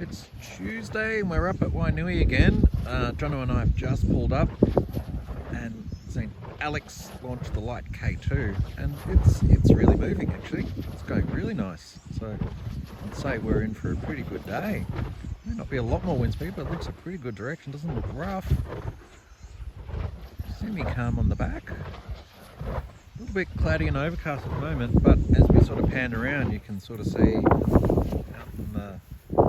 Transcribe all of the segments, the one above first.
It's Tuesday and we're up at Wainui again. Jono and I have just pulled up and seen Alex launch the light K2, and it's really moving actually. It's going really nice. So I'd say we're in for a pretty good day. May not be a lot more wind speed, but it looks a pretty good direction. Doesn't look rough. Semi-calm on the back. A little bit cloudy and overcast at the moment, but as we sort of pan around, you can sort of see out on the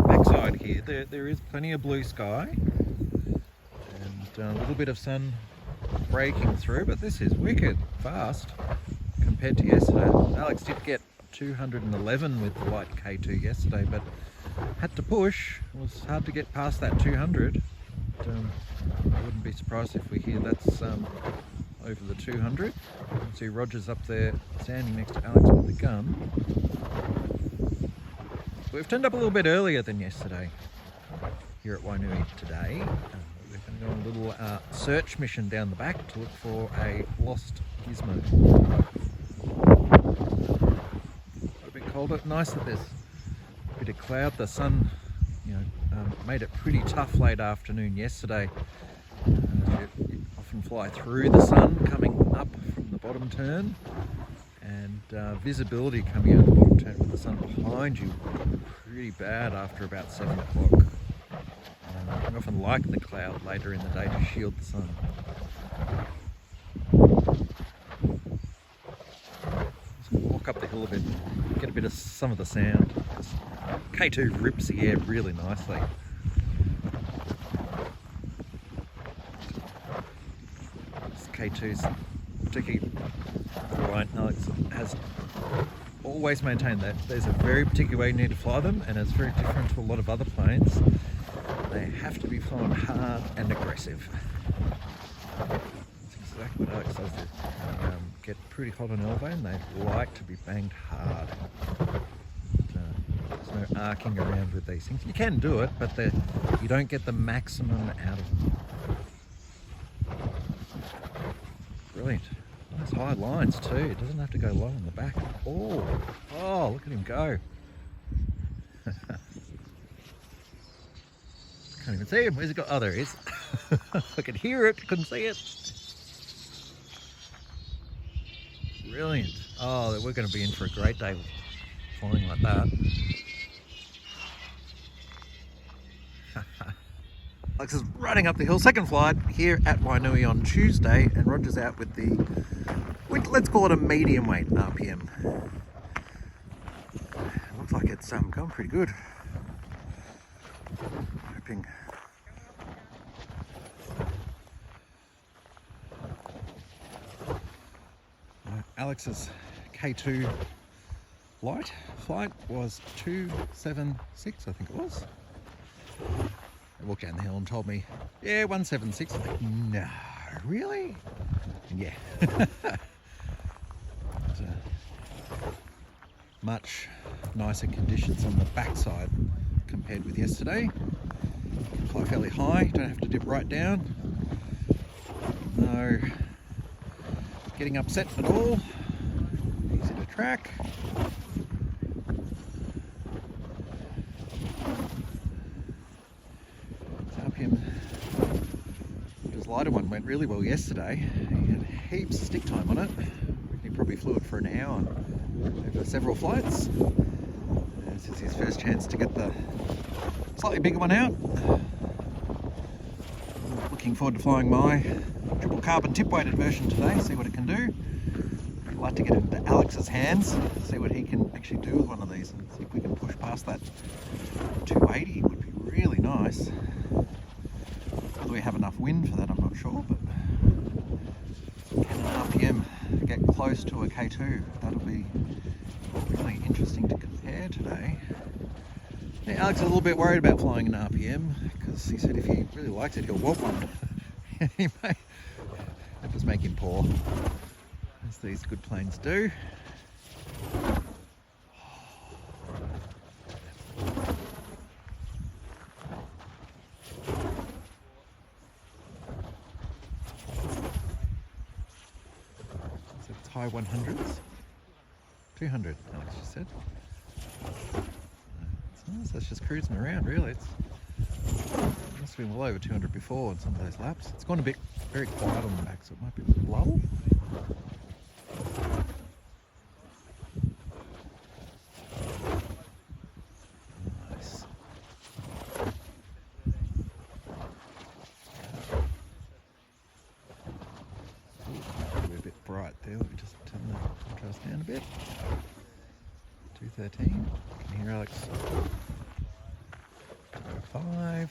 backside here, there is plenty of blue sky and a little bit of sun breaking through, but this is wicked fast compared to yesterday. Alex did get 211 with the light K2 yesterday, but had to push. It was hard to get past that 200. But, I wouldn't be surprised if we hear that's over the 200. You can see Roger's up there standing next to Alex with the gun. We've turned up a little bit earlier than yesterday here at Wainui today. We're going to go on a little search mission down the back to look for a lost gizmo. A bit colder. Nice that there's a bit of cloud. The sun, made it pretty tough late afternoon yesterday. You often fly through the sun coming up from the bottom turn, and visibility coming out the bottom turn with the sun behind you pretty bad after about 7 o'clock. I often like the cloud later in the day to shield the sun. Just walk up the hill a bit, get a bit of some of the sound. K2 rips the air really nicely. This K2's particularly right. Alex has always maintained that there's a very particular way you need to fly them, and it's very different to a lot of other planes. They have to be flown hard and aggressive. That's exactly what Alex says. They get pretty hot on elevate and they like to be banged hard. There's no arcing around with these things. You can do it, but you don't get the maximum out of them. Brilliant. Nice high lines too. It doesn't have to go low in the back at all. Oh, look at him go. Can't even see him. Where's he got? Oh, there he is. I could hear it, couldn't see it. Brilliant. Oh, we're going to be in for a great day flying like that. Alex is running up the hill, second flight here at Wainui on Tuesday, and Roger's out with the, let's call it a medium weight RPM. Looks like it's going pretty good. Hoping Alex's K2 light flight was 276, I think it was. I walked down the hill and told me, yeah, 176. I'm like, no, really? And yeah. Much nicer conditions on the backside compared with yesterday. Fly fairly high, don't have to dip right down. No getting upset at all. Easy to track. RPM, his lighter one went really well yesterday. He had heaps of stick time on it. He probably flew it for an hour over several flights. This is his first chance to get the slightly bigger one out. Looking forward to flying my triple carbon tip weighted version today, see what it can do. I'd like to get it into Alex's hands, see what he can actually do with one of these, and see if we can push past that 280. Would be really nice. Whether we have enough wind for that, I'm not sure, but can an RPM get close to a K2? That'll be really interesting to compare today. Yeah, Alex is a little bit worried about flying an RPM because he said if he really likes it, he'll want one. He may. That does make him poor, as these good planes do. So it's high 100s. 200, Alex just said. It's So it's just cruising around really. It must have been well over 200 before on some of those laps. It's gone a bit very quiet on the back, so it might be a bit lull. Nice. Ooh, a bit bright there. Let me just turn the contrast down a bit. 213. Can you hear Alex? 5.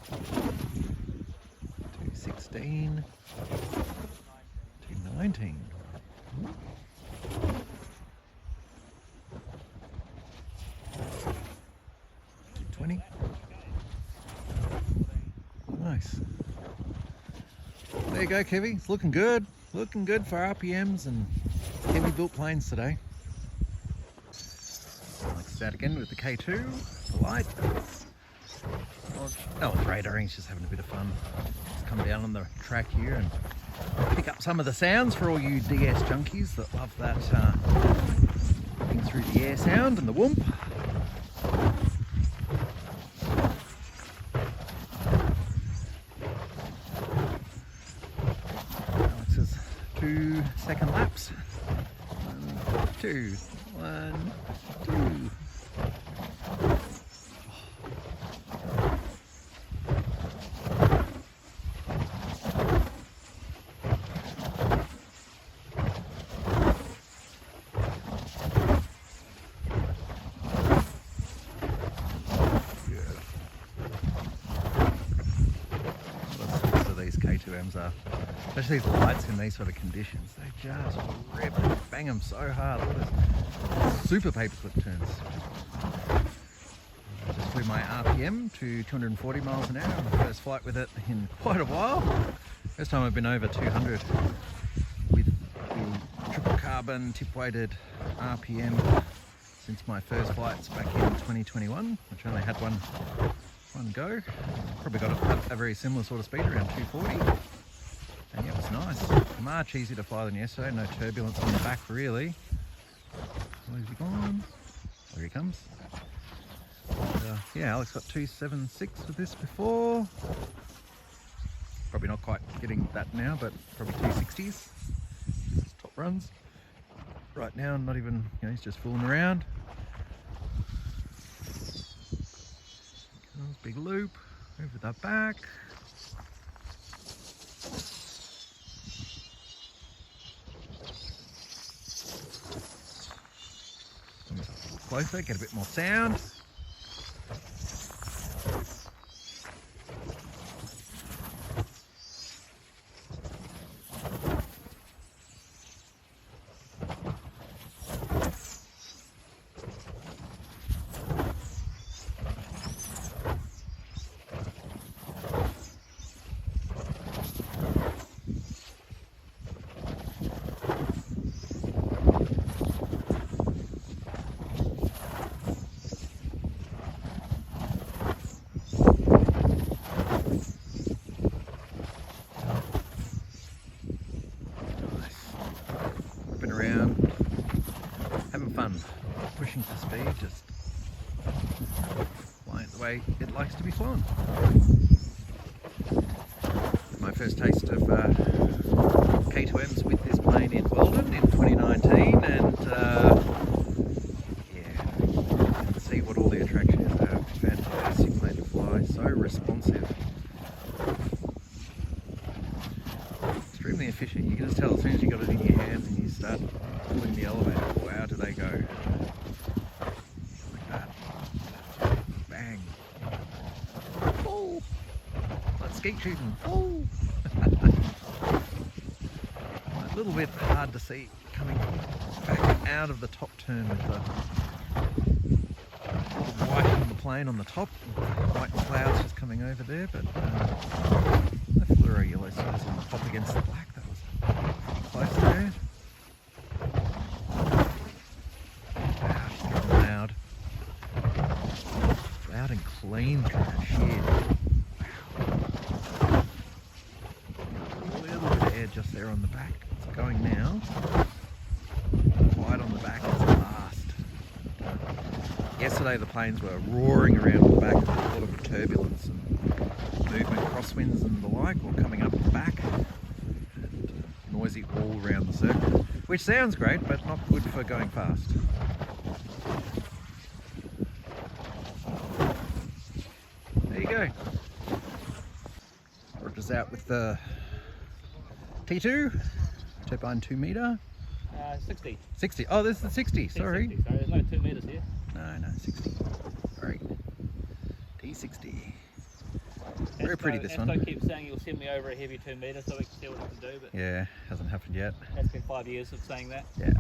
216. 219. 220. Nice. There you go, Kevy. It's looking good. Looking good for RPMs and heavy built planes today. Let's start again with the K2, the light. Oh, the radaring is just having a bit of fun. Just come down on the track here and pick up some of the sounds for all you DS junkies that love that looking through the air sound and the whoomp. Alex's 2 second laps. 1, 2, 1, 2. K2Ms are, especially the lights in these sort of conditions, they just rip and bang them so hard. What is super paperclip turns. I just flew my RPM to 240 miles an hour on the first flight with it in quite a while. First time I've been over 200 with the triple carbon tip weighted RPM since my first flights back in 2021, which only had one go. Probably got a very similar sort of speed, around 240. And yeah, it was nice. Much easier to fly than yesterday. No turbulence on the back really. Where's he gone? There he comes. And, yeah, Alex got 276 with this before. Probably not quite getting that now, but probably 260s. Top runs. Right now, not even, he's just fooling around. Big loop over the back. Closer, get a bit more sound. Around, having fun, pushing for speed, just flying the way it likes to be flown. My first taste of K2Ms with this plane in Weldon in 2019, and yeah, you can see what all the attractions are. Fantastic plane to fly, so responsive. Extremely efficient. You can just tell as soon as you got it in your hands and you start pulling the elevator. Wow, do they go. Like that. Bang. Oh! Like skeet shooting. Oh! A little bit hard to see coming back out of the top turn with the white on the plane on the top. White clouds just coming over there, but the fluoro yellow stars on the top against the black. That was pretty close there. Wow, she's getting loud. Loud and clean shit. Wow. A little bit of air just there on the back. It's going now. Quiet on the back is fast. Yesterday the planes were roaring around the back, a lot of turbulence and movement, crosswinds and the like, all coming up the back. And, noisy all around the circuit, which sounds great but not good for going fast. There you go. Roger's out with the T2, turbine 2 metre. 60. 60. Oh, this is the 60. Sorry. 60. Sorry, there's no 2 metres here. No, 60. Sorry. T60. Very pretty this one. Asco keeps saying he'll send me over a heavy 2 metre so we can see what he can do, but yeah, hasn't happened yet. That's been 5 years of saying that. Yeah.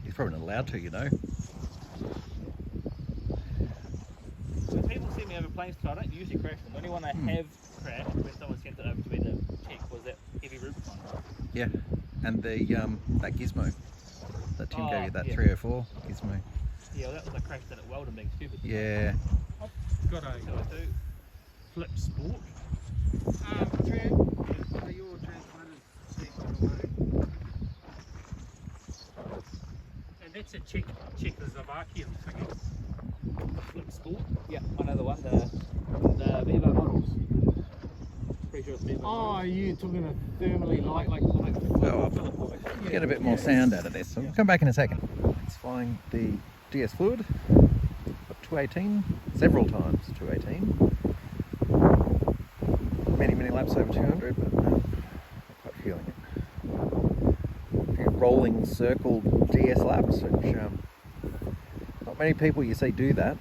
He's probably not allowed to, you know. When people send me over planes, I don't usually crash them. The only one I have crashed when someone sent it over to me to check was that heavy Rubicon. Yeah, and the that gizmo that Tim gave you, that 304 gizmo. Yeah, well, that was I crashed it at Weldon being stupid. Yeah. I've got a flip sport. Are your translators set away? And that's a Czechoslovakian thing. Flip Sport? Yeah, I know the one, the Vivo models. Pretty sure it's Vivo models. You're talking a thermally like Well, get a bit more sound out of this. So we'll come back in a second. It's flying the DS Fluid, 218, several times 218. Many laps over 200, but not quite feeling it. A few rolling circled DS laps, which not many people you see do that.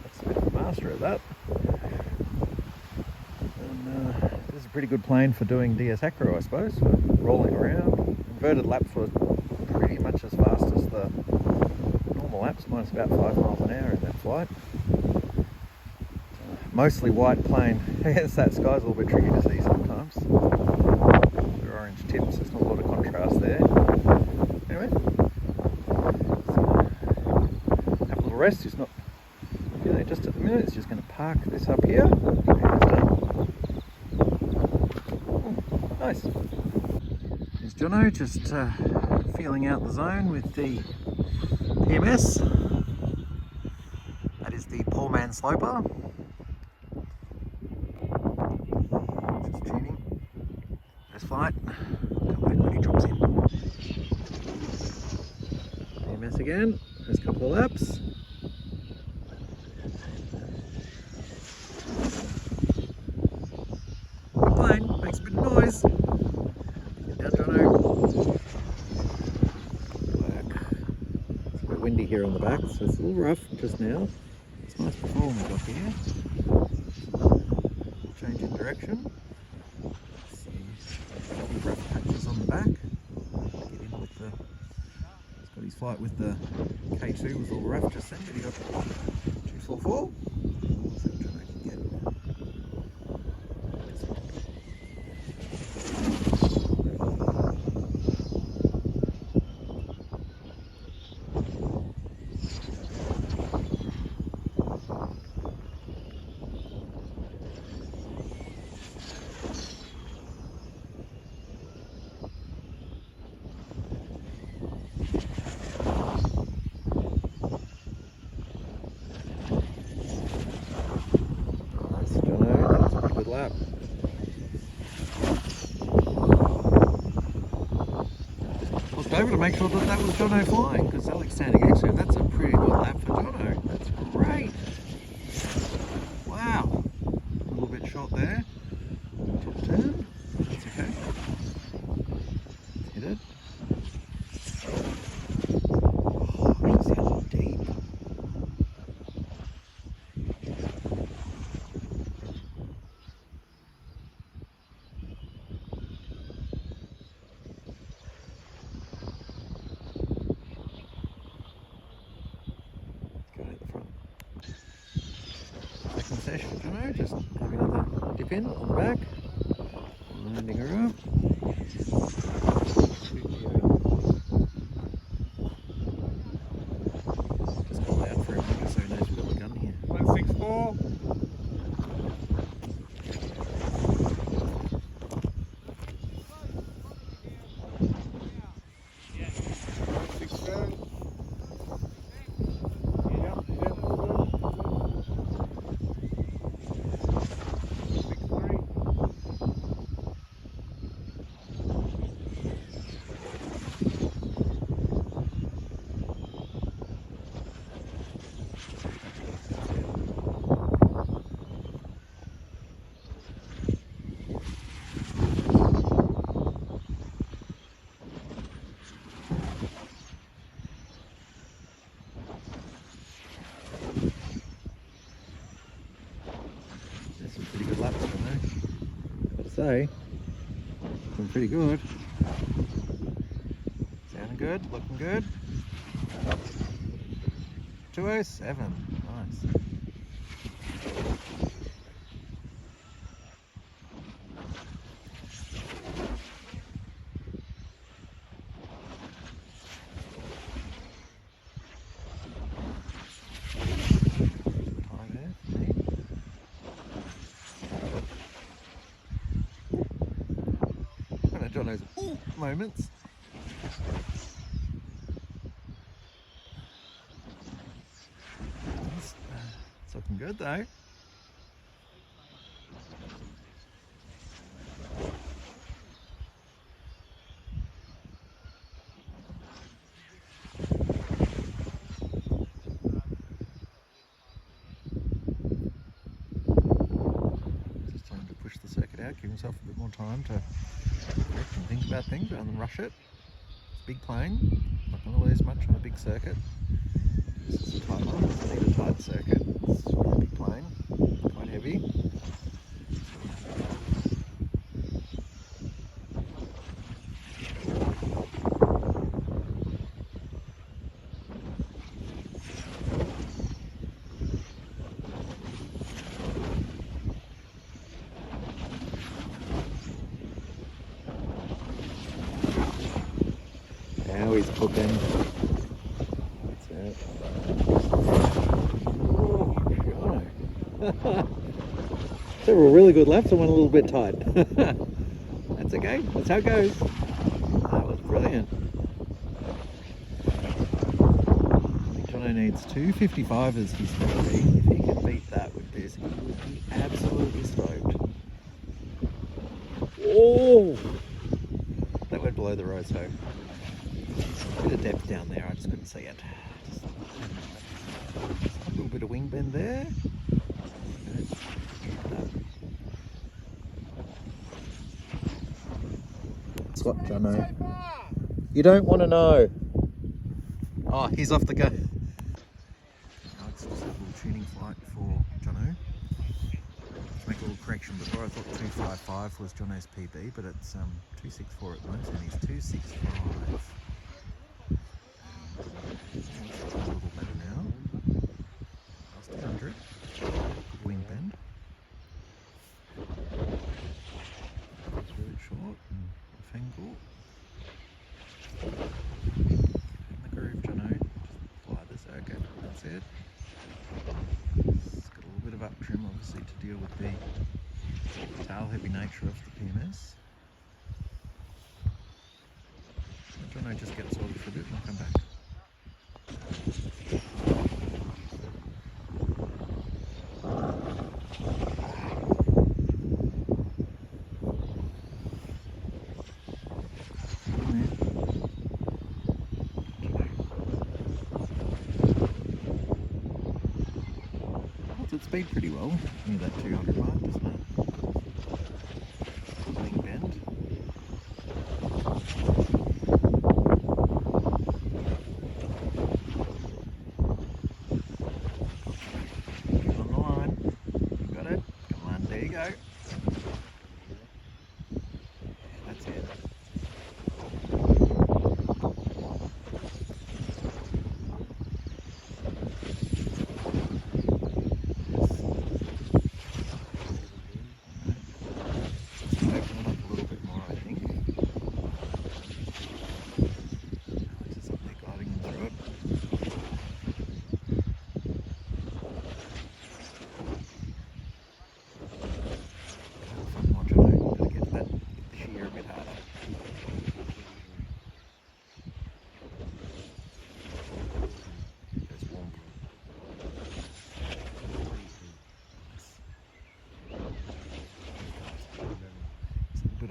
That's a bit of a master of that. And this is a pretty good plane for doing DS acro, I suppose, for rolling around. Inverted laps were pretty much as fast as the normal laps, minus about 5 miles an hour in that flight. Mostly white plane. Yes, that sky's a little bit tricky to see sometimes. They're orange tips, there's not a lot of contrast there. Anyway, have a little rest. It's not feeling it just at the minute. It's just going to park this up here. Nice. There's Jono just feeling out the zone with the PMS. That is the poor man sloper. Just tuning. There's flight. Come back when he drops in. PMS again. There's a couple of laps. The plane makes a bit of noise. Get down, Jono. Work. It's a bit windy here on the back, so it's a little rough just now. It's nice before we got here. Change in direction. Some rough patches on the back. Get in with the. He's got his flight with the K2 was all rough just then, but he got 244. Let's see what Jono can get. Lap. Looked over to make sure that that was Jono flying, because Alex standing next to him. That's a pretty good lap for Jono. That's great. Wow. A little bit short there. Top turn. That's okay. Hit it. Oh, just hit it deep. Session, Jono, just have another dip in on the back, landing her up. Just call out for him so he knows we've got the gun here. 164. say. Looking pretty good. Sounding good, looking good. 207, nice. Jono's moments. It's looking good though. Just trying to push the circuit out, give himself a bit more time to reflect and think about things rather than rush it. It's a big plane, not going to lose much on a big circuit. This is a tight one, this is a tight circuit. It's a really big plane, quite heavy. Now he's cooking. That's it. Oh, Jono. Several really good laps and one a little bit tight. That's okay. That's how it goes. That was brilliant. I think Jono needs 2:55 as his PB. If he can beat that with this, he would be absolutely stoked. Oh! That went below the road, so a bit of depth down there, I just couldn't see it. Just a little bit of wing bend there. That's what, Jono? You don't want to know. Oh, he's off the go. Alex just had a little tuning flight for Jono. To make a little correction, before I thought 255 was Jono's PB, but it's 264 at the moment, and he's 265. A little better now. Last 200. Good wing bend. Really short and off angle. In the groove, Jono. Just fly the circuit. That's it. It's got a little bit of up trim, obviously, to deal with the tail heavy nature of the PMS. Jono just get sorted for a bit and I'll come back. Holds its speed pretty well near that 200 mark, doesn't it? Wing bend. Get on the line. You got it. Come on, there you go. That's it.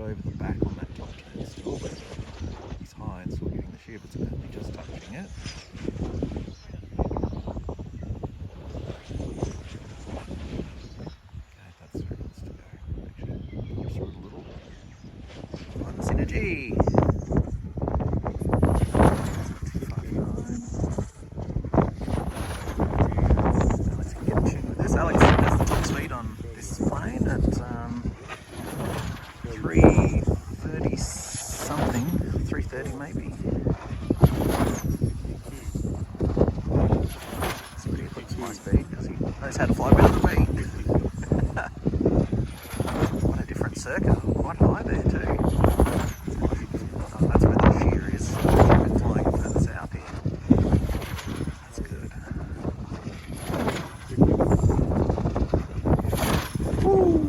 Over the back on that top turn still, but he's high and still getting the shear, but it's only just touching it. Okay, that's where it wants to go. Actually, push through it a little. On the synergy. 259. Now let's get in tune with this. Alex has the top speed on this plane at how to fly better than me. What a different circuit. Quite high there too. Oh, that's where the shear is. I've been flying further south here. That's good. Woo.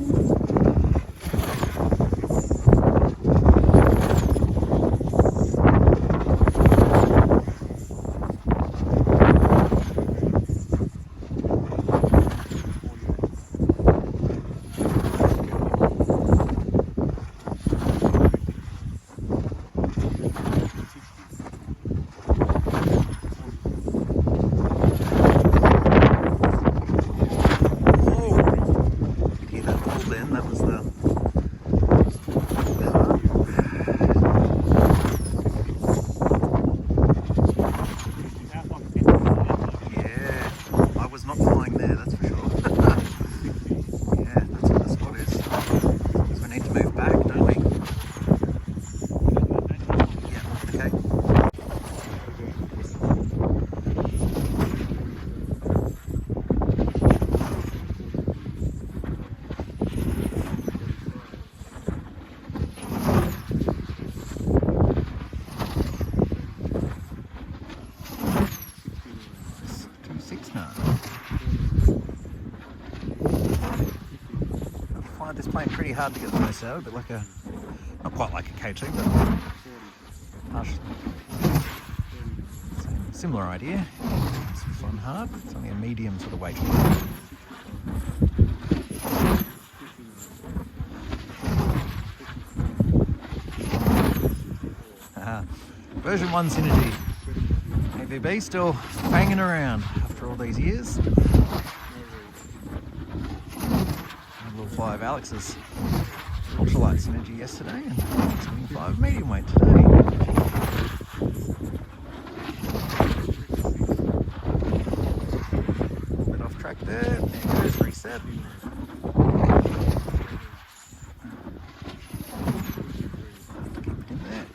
This plane pretty hard to get the most out of, but like a, not quite like a K2, but partially. Similar idea. It's fun hard. It's only a medium sort of weight. Version 1 Synergy. AVB still fanging around after all these years. Fly of Alex's ultralight Synergy yesterday and 25 medium weight today. A bit off track there, and goes reset. Keep it in there.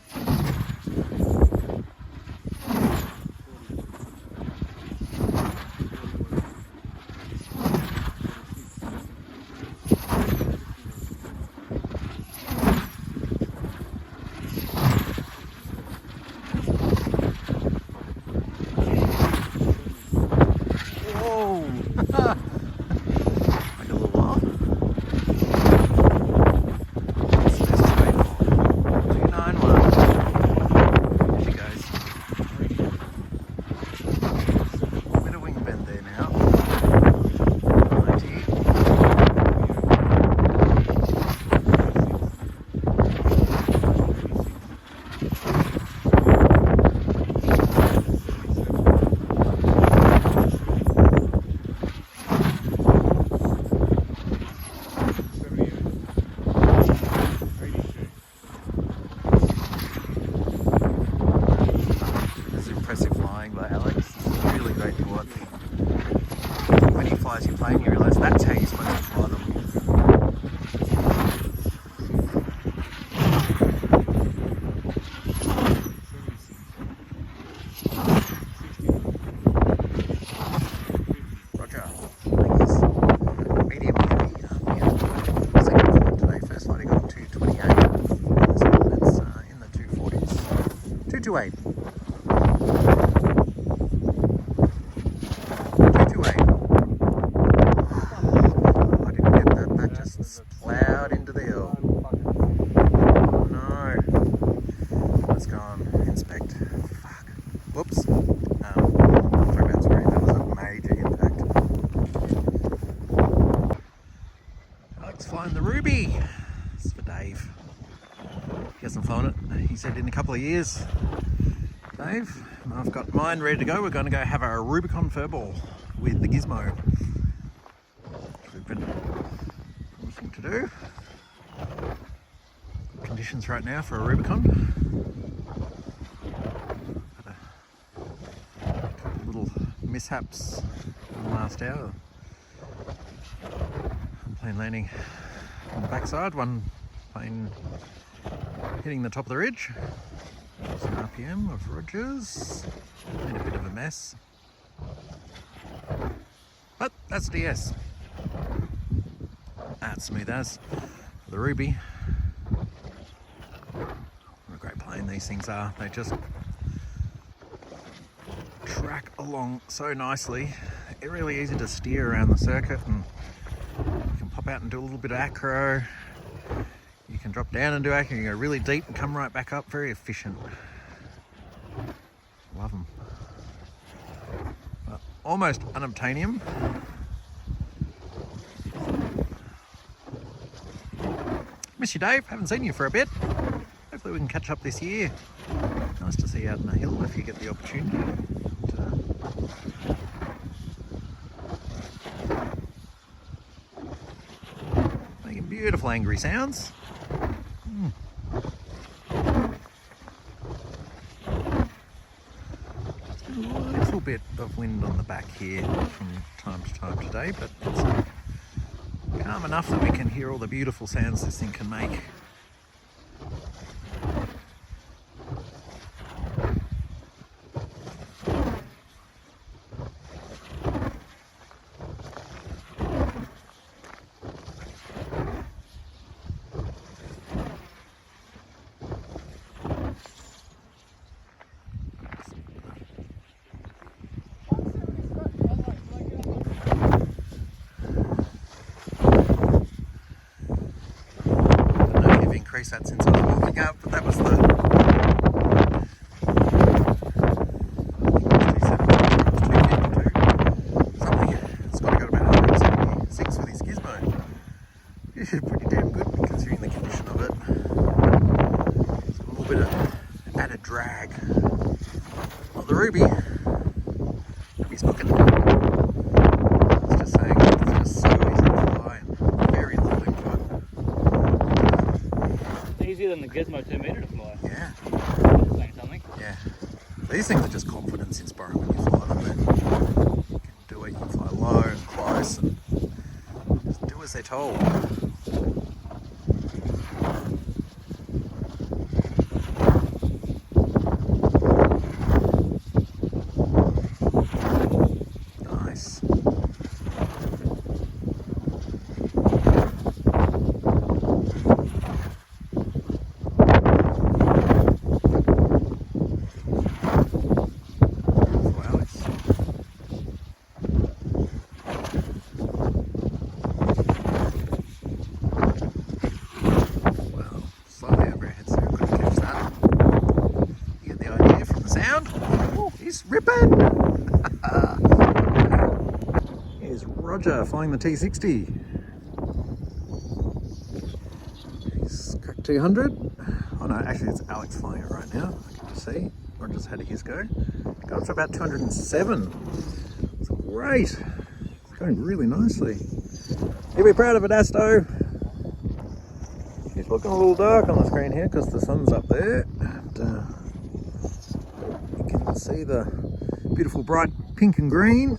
Away. 228. I didn't get that. That just plowed into the hill. Oh no. Let's go and inspect. Fuck. Whoops. Sorry about screen. That was a major impact. Alex flying the Ruby. This is for Dave. He hasn't flown it. He said in a couple of years. Dave, I've got mine ready to go. We're going to go have a Rubicon furball with the gizmo. We've been promising to do. Conditions right now for a Rubicon. Had a couple of little mishaps in the last hour. One plane landing on the backside, one plane hitting the top of the ridge. Some RPM of Rogers. Made a bit of a mess. But That's DS. That's smooth as. The Ruby. What a great plane these things are. They just track along so nicely. They're really easy to steer around the circuit, and you can pop out and do a little bit of acro. You can drop down and do acro. You can go really deep and come right back up. Very efficient. Love them. Almost unobtainium. Miss you, Dave. Haven't seen you for a bit. Hopefully we can catch up this year. Nice to see you out in the hill if you get the opportunity. Making beautiful angry sounds. A little bit of wind on the back here from time to time today, but it's calm enough that we can hear all the beautiful sounds this thing can make. That since I was walking up, but that was the 252 something. It's got to go to about 176 with his gizmo. It's pretty damn good considering the condition of it. It's a little bit of added drag. Not the Ruby. Ruby's cooking. It's just saying it's just so easy to fly and very little input. Easier than the Gizmo 2 metre to fly. Yeah. Saying something. Yeah. These things are just confidence inspiring when you fly them. You can do it, you can fly low and close and just do as they're told. Nice. Ripping! Here's Roger flying the T60. He's cracked 200. Oh no, actually it's Alex flying it right now. I can just see. Roger's had his go. Got up to about 207. It's great. It's going really nicely. You'll be proud of it, Asto. He's looking a little dark on the screen here because the sun's up there. And, you can see the beautiful bright pink and green.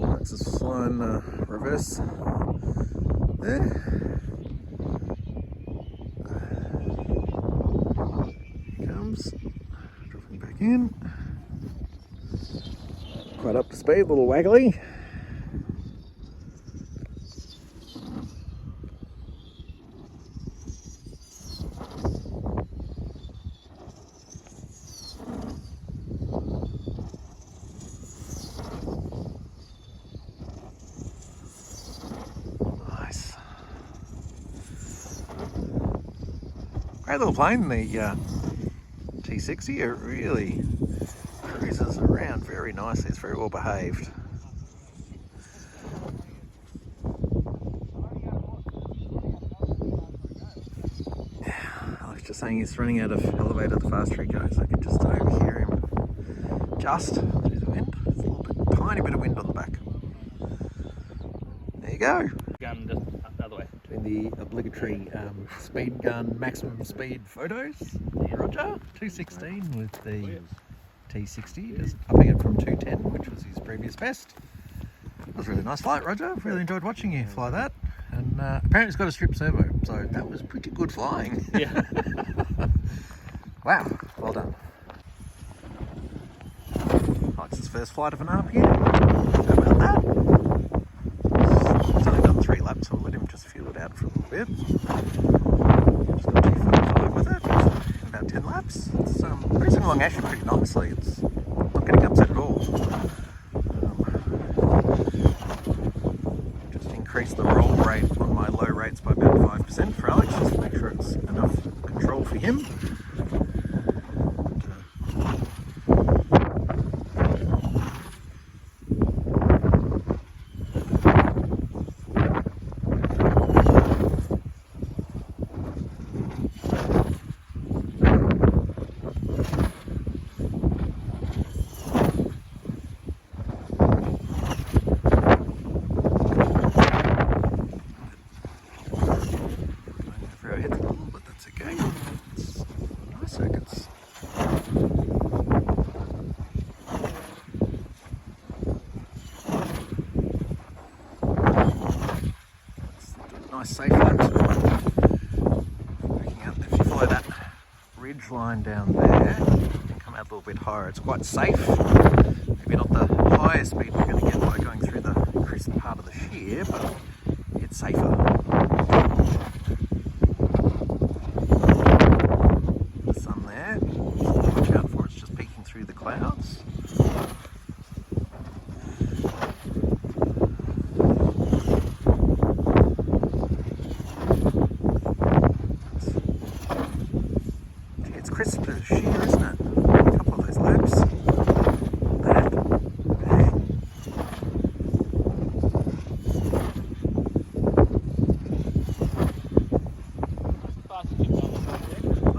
Max is flying reverse there. Here comes, dropping back in. Quite up to speed, a little waggly. Great little plane, the T60. It really cruises around very nicely. It's very well behaved. I was just saying he's running out of elevator the faster he goes. I can just overhear him just through the wind. There's a little bit, tiny bit of wind on the back. There you go. Gun just the other way. Doing the obligatory speed gun maximum speed photos. Roger, 216 with the T60, just upping it from 210, which was his previous best. It was a really nice flight, Roger. Really enjoyed watching you fly that. And apparently it's got a strip servo, so that was pretty good flying. Yeah. Wow, well done. Alex's first flight of an RPM. How about that? along actually pretty nicely. It's not getting upset at all. Just increase the roll rate on my low rates by about 5% for Alex, just to make sure it's enough control for him. Nice safe laps. Working out, if you follow that ridge line down there and come out a little bit higher, it's quite safe. Maybe not the highest speed we're going to get by going through the crisp part of the shear, but it's safer. The sun there, watch out for it, it's just peeking through the clouds. Crisp as sheer, isn't it? A couple of those laps.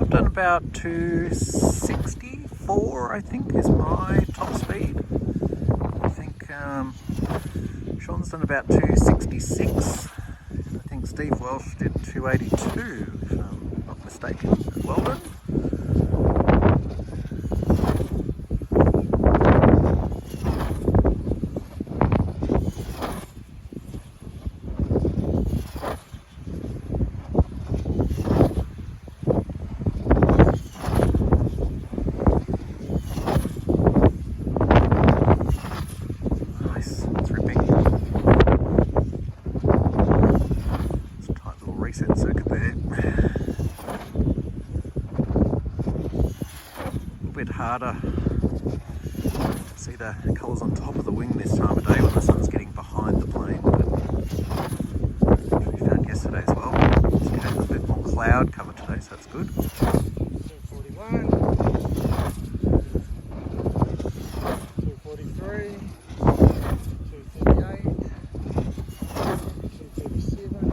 I've done about 264, I think, is my top speed. I think Sean's done about 266. I think Steve Welsh did 282, if I'm not mistaken. Well done. Reset circuit there. A bit harder to see the colours on top of the wing this time of day when the sun's getting behind the plane, but which we found yesterday as well. Just getting a bit more cloud cover today, so that's good. 241, 243, 238, 237.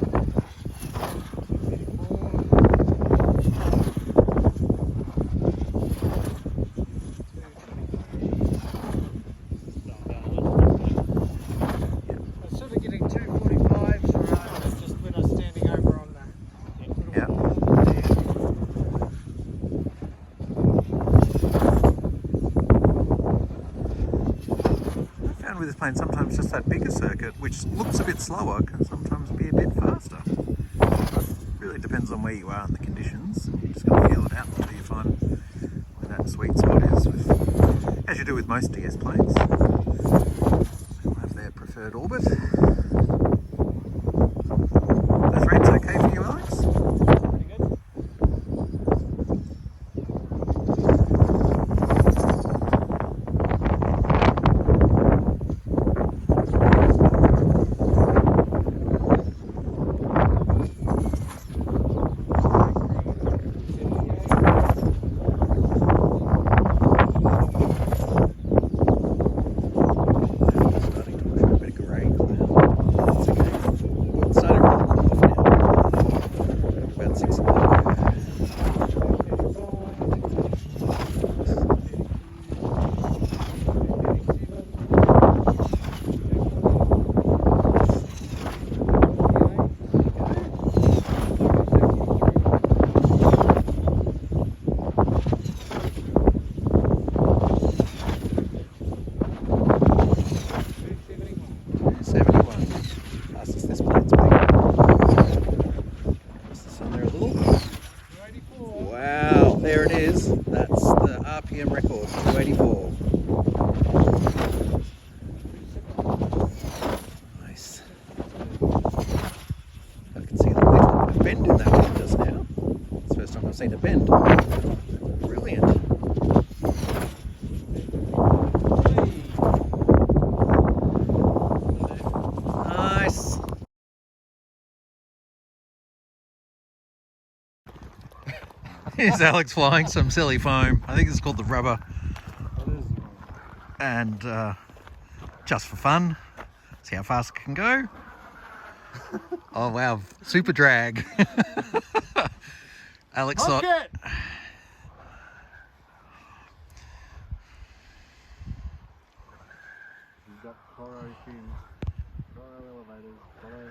With this plane, sometimes just that bigger circuit, which looks a bit slower, can sometimes be a bit faster. Really depends on where you are in the conditions. You just got to feel it out until you find where that sweet spot is, as you do with most DS planes. They'll have their preferred orbit. Those rates okay for you, Alex? Pretty good. There it is. That's the RPM record, 284. Nice. I can see a little bit of bend in that one just now. It's the first time I've seen a bend. Brilliant. Here's Alex flying some silly foam. I think it's called the rubber. And just for fun, see how fast it can go. Oh wow, super drag. Alex thought. You've got Coro fins, Coro elevators, Coro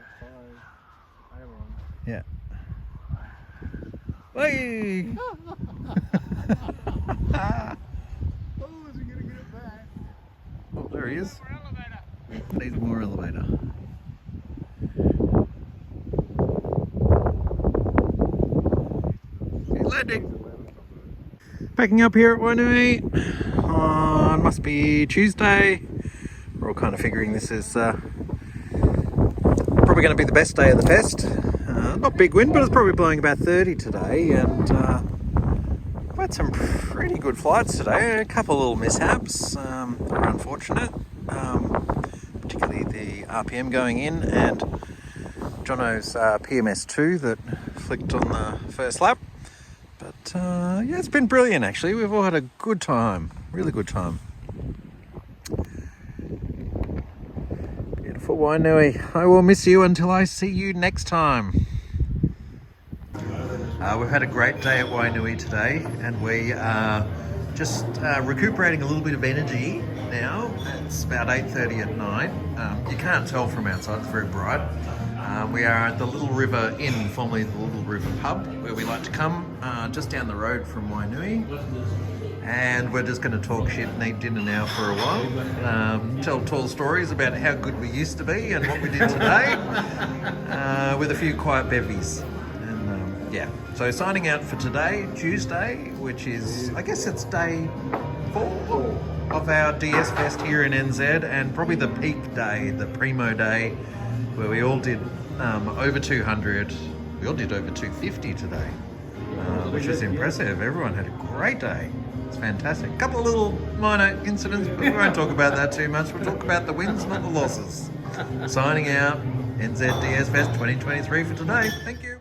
aileron. Yeah. Hey! Oh, is he gonna get it back? Oh, there he is. More elevator. Needs more elevator. He's landing. Packing up here at Wainui. It must be Tuesday. We're all kind of figuring this is probably going to be the best day of the fest. Not big wind, but it's probably blowing about 30 today, and I've had some pretty good flights today. A couple little mishaps that were unfortunate, particularly the RPM going in and Jono's PMS2 that flicked on the first lap. But yeah, it's been brilliant actually. We've all had a good time, really good time. Beautiful Wainui. I will miss you until I see you next time. We've had a great day at Wainui today, and we are just recuperating a little bit of energy now. It's about 8:30 at night. You can't tell from outside, it's very bright. We are at the Little River Inn, formerly the Little River Pub, where we like to come, just down the road from Wainui. And we're just going to talk shit and eat dinner now for a while. Tell tall stories about how good we used to be and what we did today, with a few quiet bevies. And yeah, so signing out for today, Tuesday, which is, I guess it's day 4 of our DS Fest here in NZ, and probably the peak day, the primo day, where we all did over 200. We all did over 250 today, which is impressive. Everyone had a great day. It's fantastic. A couple of little minor incidents, but we won't talk about that too much. We'll talk about the wins, not the losses. Signing out, NZDS Fest 2023 for today. Thank you.